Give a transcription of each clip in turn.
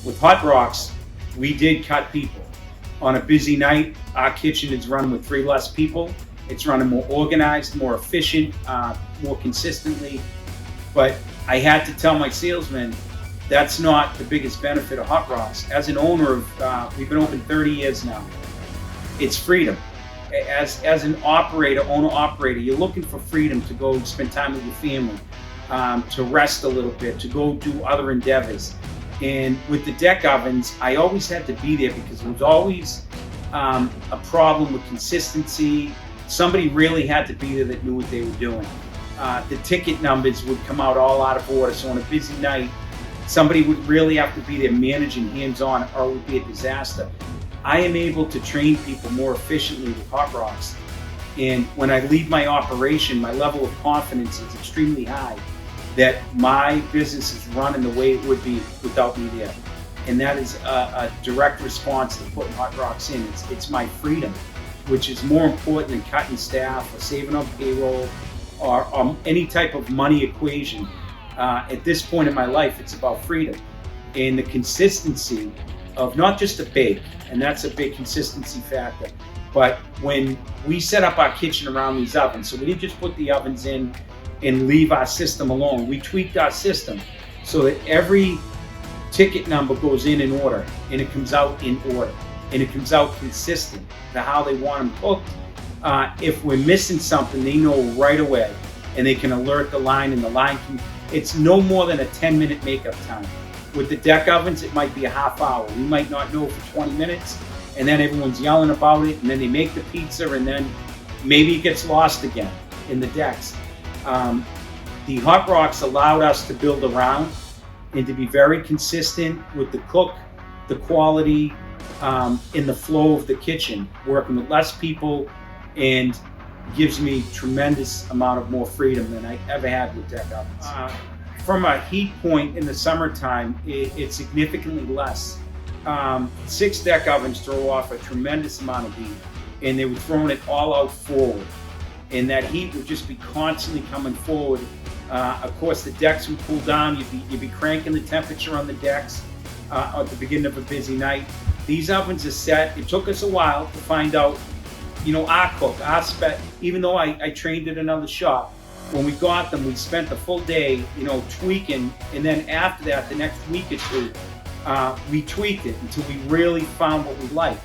With Hot Rocks, we did cut people. On a busy night, our kitchen is run with 3 less people. It's running more organized, more efficient, more consistently. But I had to tell my salesman, that's not the biggest benefit of Hot Rocks. As an owner of, we've been open 30 years now. It's freedom. As an operator, owner-operator, you're looking for freedom to go spend time with your family, to rest a little bit, to go do other endeavors. And with the deck ovens, I always had to be there because there was always a problem with consistency. Somebody really had to be there that knew what they were doing. The ticket numbers would come out all out of order. So on a busy night, somebody would really have to be there managing hands-on, or it would be a disaster. I am able to train people more efficiently with Hot Rocks. And when I lead my operation, my level of confidence is extremely high that my business is running the way it would be without me there. And that is a direct response to putting Hot Rocks in. It's my freedom, which is more important than cutting staff or saving on payroll or any type of money equation. At this point in my life, it's about freedom and the consistency of not just a bake, and that's a big consistency factor, but when we set up our kitchen around these ovens, so we didn't just put the ovens in and leave our system alone. We tweaked our system so that every ticket number goes in order, and it comes out in order, and it comes out consistent to how they want them cooked. If we're missing something, they know right away, and they can alert the line, and the line can, it's no more than a 10-minute makeup time. With the deck ovens, it might be a half hour. We might not know for 20 minutes, and then everyone's yelling about it, and then they make the pizza, and then maybe it gets lost again in the decks. The Hot Rocks allowed us to build around and to be very consistent with the cook, the quality, in the flow of the kitchen, working with less people, and gives me tremendous amount of more freedom than I ever had with deck ovens. From a heat point in the summertime, it's significantly less. 6 deck ovens throw off a tremendous amount of heat, and they were throwing it all out forward. And that heat would just be constantly coming forward. Of course, the decks would cool down. You'd be cranking the temperature on the decks at the beginning of a busy night. These ovens are set. It took us a while to find out, our cook, our spec, even though I trained at another shop, when we got them, we spent the full day, tweaking, and then after that, the next week or two, we tweaked it until we really found what we liked.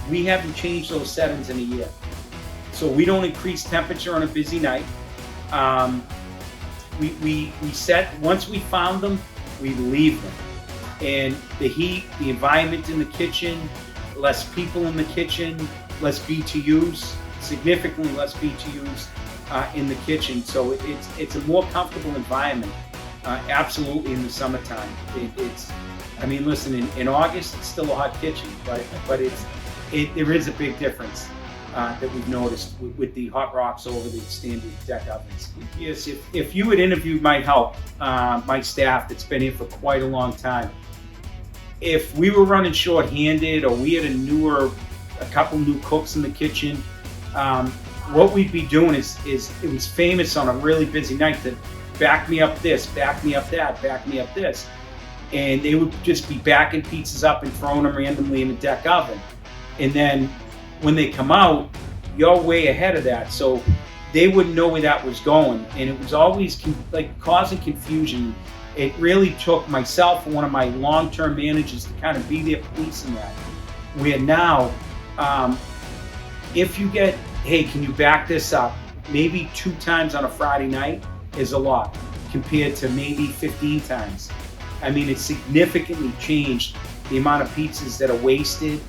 We haven't changed those settings in a year. So we don't increase temperature on a busy night. We set, once we found them, we leave them. And the heat, the environment in the kitchen, less people in the kitchen, less BTUs, significantly less BTUs in the kitchen. So it's a more comfortable environment, absolutely, in the summertime. Listen, in August, it's still a hot kitchen, but there is a big difference that we've noticed with the Hot Rocks over the standard deck ovens. Yes, if you had interviewed my staff that's been here for quite a long time, if we were running short-handed or we had a couple new cooks in the kitchen, what we'd be doing is it was famous on a really busy night to back me up this, back me up that, back me up this. And they would just be backing pizzas up and throwing them randomly in the deck oven. And then when they come out, you're way ahead of that. So they wouldn't know where that was going. And it was always causing confusion. It really took myself and one of my long-term managers to kind of be there policing that. Where now, if you get, hey, can you back this up? Maybe 2 times on a Friday night is a lot compared to maybe 15 times. It's significantly changed the amount of pizzas that are wasted.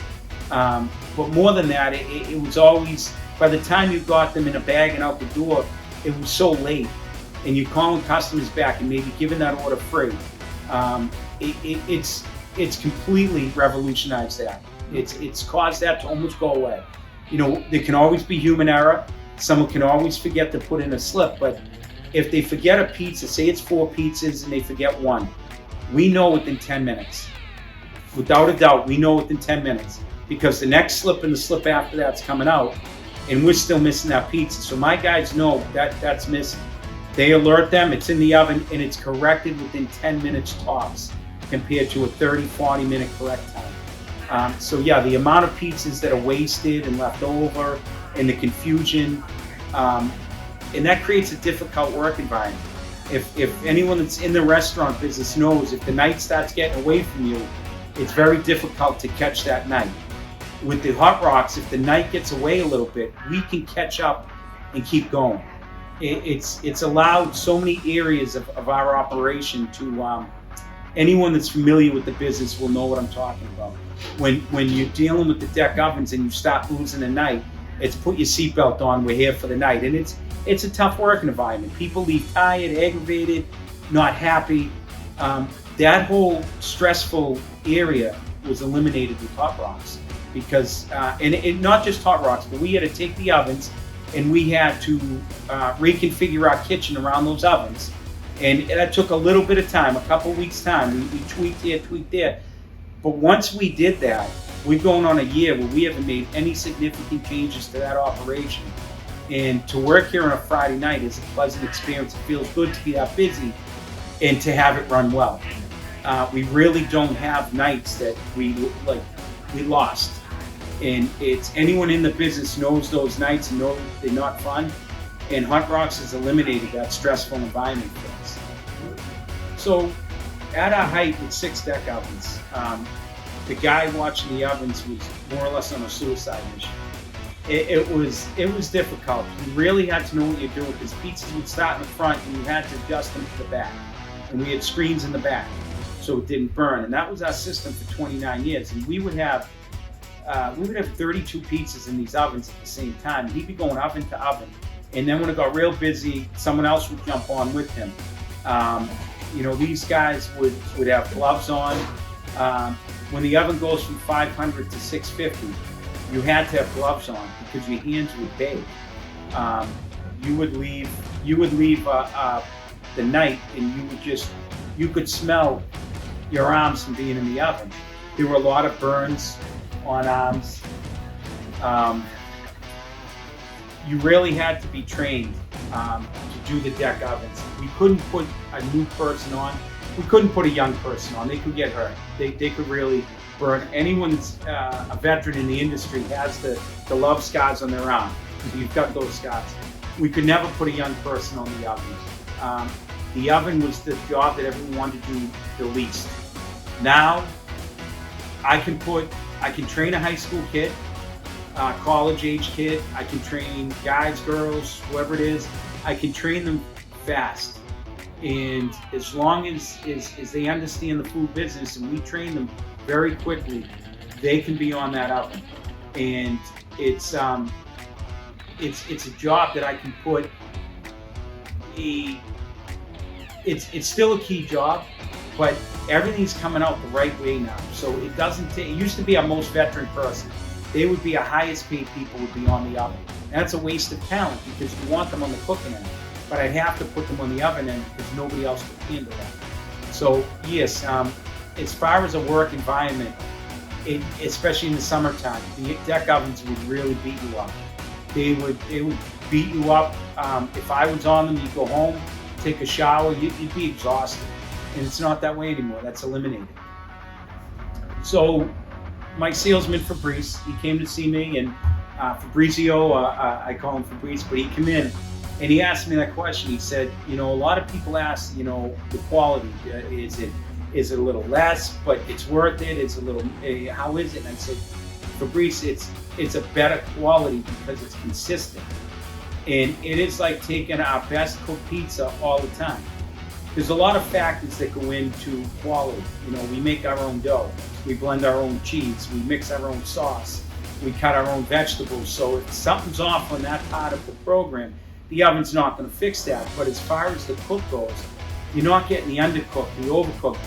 But more than that, it was always, by the time you got them in a bag and out the door, it was so late. And you're calling customers back and maybe giving that order free. It's completely revolutionized that. It's caused that to almost go away. There can always be human error. Someone can always forget to put in a slip, but if they forget a pizza, say it's 4 pizzas and they forget 1, we know within 10 minutes. Without a doubt, we know within 10 minutes because the next slip and the slip after that's coming out and we're still missing that pizza. So my guys know that's missing. They alert them, it's in the oven, and it's corrected within 10 minutes tops. compared to a 30, 40-minute correct time. So yeah, the amount of pizzas that are wasted and left over, and the confusion, and that creates a difficult work environment. If anyone that's in the restaurant business knows, if the night starts getting away from you, it's very difficult to catch that night. With the Hot Rocks, if the night gets away a little bit, we can catch up and keep going. It's allowed so many areas of our operation to, anyone that's familiar with the business will know what I'm talking about. When you're dealing with the deck ovens and you start losing the night, it's put your seatbelt on, we're here for the night. And it's a tough working environment. People leave tired, aggravated, not happy. That whole stressful area was eliminated with Hot Rocks because, and not just Hot Rocks, but we had to take the ovens and we had to reconfigure our kitchen around those ovens. And that took a little bit of time, a couple weeks time. We tweaked here, tweaked there. But once we did that, we're going on a year where we haven't made any significant changes to that operation. And to work here on a Friday night is a pleasant experience. It feels good to be that busy and to have it run well. We really don't have nights that we lost. And it's anyone in the business knows those nights and knows they're not fun. And Hot Rocks has eliminated that stressful environment for us. So at our height with 6 deck ovens, the guy watching the ovens was more or less on a suicide mission. It was difficult. You really had to know what you're doing because pizzas would start in the front and you had to adjust them to the back. And we had screens in the back so it didn't burn. And that was our system for 29 years. And we would have 32 pizzas in these ovens at the same time. He'd be going oven to oven. And then when it got real busy, someone else would jump on with him. These guys would have gloves on. When the oven goes from 500 to 650, you had to have gloves on because your hands would bake. You would leave the night and you could smell your arms from being in the oven. There were a lot of burns on arms. You really had to be trained to do the deck ovens. We couldn't put a new person on. We couldn't put a young person on. They could get hurt. They could really burn. Anyone that's a veteran in the industry has the love scars on their arm. You've got those scars. We could never put a young person on the oven. The oven was the job that everyone wanted to do the least. Now, I can train a high school kid, college age kid. I can train guys, girls, whoever it is. I can train them fast. And as long as they understand the food business and we train them very quickly, they can be on that oven. And it's a job that I can put it's still a key job, but everything's coming out the right way now. So it doesn't take, it used to be our most veteran person. They would be our highest paid people would be on the oven. And that's a waste of talent because you want them on the cooking end. But I'd have to put them on the oven end because nobody else could handle that. So yes, as far as a work environment, especially in the summertime, the deck ovens would really beat you up. They would beat you up. If I was on them, you'd go home, take a shower, you'd be exhausted. And it's not that way anymore. That's eliminated. So my salesman Fabrice, he came to see me, and Fabrizio, I call him Fabrice, but he came in and he asked me that question. He said, a lot of people ask, the quality, is it a little less, but it's worth it? It's a little, how is it? And I said, Fabrice, it's a better quality because it's consistent. And it is like taking our best cooked pizza all the time. There's a lot of factors that go into quality. We make our own dough. We blend our own cheese. We mix our own sauce. We cut our own vegetables. So if something's off on that part of the program, the oven's not going to fix that. But as far as the cook goes, you're not getting the undercooked, the overcooked.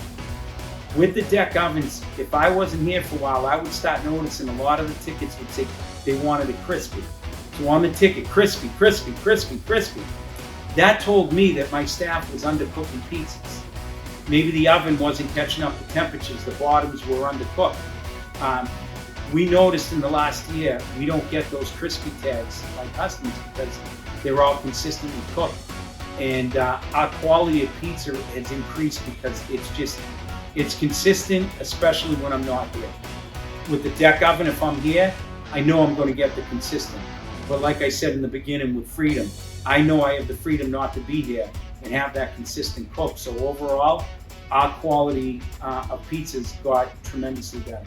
With the deck ovens, if I wasn't here for a while, I would start noticing a lot of the tickets would say they wanted it crispy. So on the ticket, crispy, crispy, crispy, crispy. That told me that my staff was undercooking pizzas. Maybe the oven wasn't catching up the temperatures, the bottoms were undercooked. We noticed in the last year, we don't get those crispy tags like customers because they're all consistently cooked. And our quality of pizza has increased because It's consistent, especially when I'm not here. With the deck oven, if I'm here, I know I'm going to get the consistent. But like I said in the beginning with freedom, I know I have the freedom not to be here and have that consistent cook. So overall, our quality of pizzas got tremendously better.